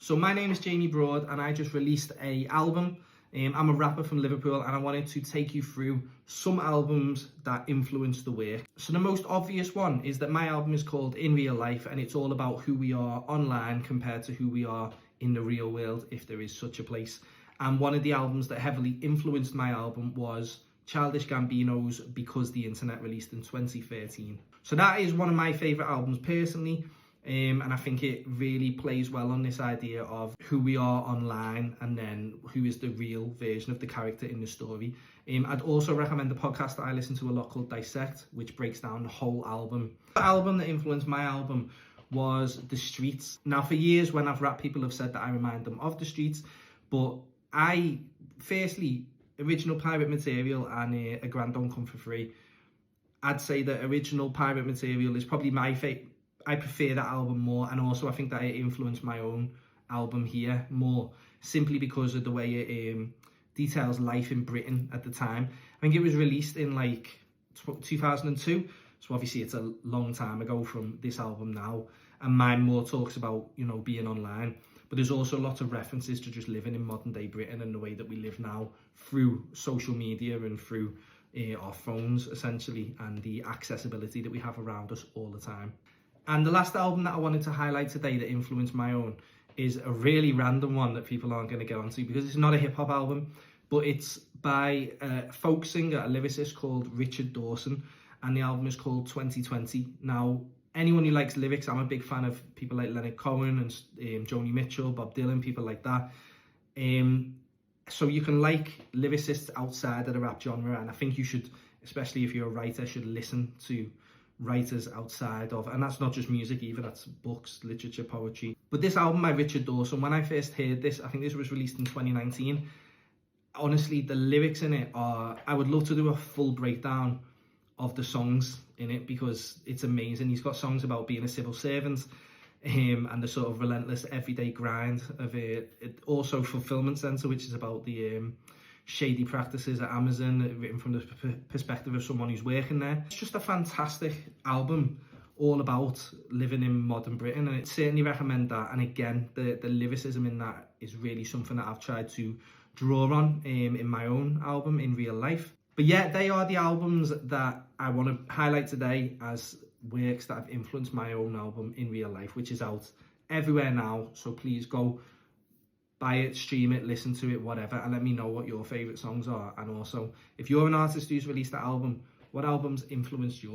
So my name is Jamie Broad and I just released an album. I'm a rapper from Liverpool and I wanted to take you through some albums that influenced the work. So the most obvious one is that my album is called In Real Life and it's all about who we are online compared to who we are in the real world, if there is such a place. And one of the albums that heavily influenced my album was Childish Gambino's Because the Internet, released in 2013. So that is one of my favourite albums personally. And I think it really plays well on this idea of who we are online and then who is the real version of the character in the story. I'd also recommend the podcast that I listen to a lot called Dissect, which breaks down the whole album. The album that influenced my album was The Streets. Now, for years when I've rapped, people have said that I remind them of The Streets, but firstly, original Pirate Material and A Grand Don't Come For Free. I'd say that original Pirate Material is probably my favourite. I prefer that album more, and also I think that it influenced my own album here more, simply because of the way it details life in Britain at the time. I think it was released in like 2002, so obviously it's a long time ago from this album now, and mine more talks about, you know, being online, but there's also lots of references to just living in modern day Britain and the way that we live now through social media and through our phones essentially, and the accessibility that we have around us all the time. And the last album that I wanted to highlight today that influenced my own is a really random one that people aren't going to get onto because it's not a hip hop album, but it's by a folk singer, a lyricist called Richard Dawson, and the album is called 2020. Now, anyone who likes lyrics, I'm a big fan of people like Leonard Cohen and Joni Mitchell, Bob Dylan, people like that. So you can like lyricists outside of the rap genre, and I think you should, especially if you're a writer, should listen to writers outside of, and that's not just music either, that's books, literature, poetry. But this album by Richard Dawson, when I first heard this, I think this was released in 2019, honestly, the lyrics in it are, I would love to do a full breakdown of the songs in it because it's amazing. He's got songs about being a civil servant and the sort of relentless everyday grind of it. Also Fulfillment Center, which is about the shady practices at Amazon, written from the perspective of someone who's working there. It's just a fantastic album all about living in modern Britain, and I certainly recommend that. And again, the lyricism in that is really something that I've tried to draw on in my own album In Real Life. But yeah, they are the albums that I want to highlight today as works that have influenced my own album In Real Life, which is out everywhere now, so please go buy it, stream it, listen to it, whatever, and let me know what your favourite songs are. And also, if you're an artist who's released that album, what albums influenced yours?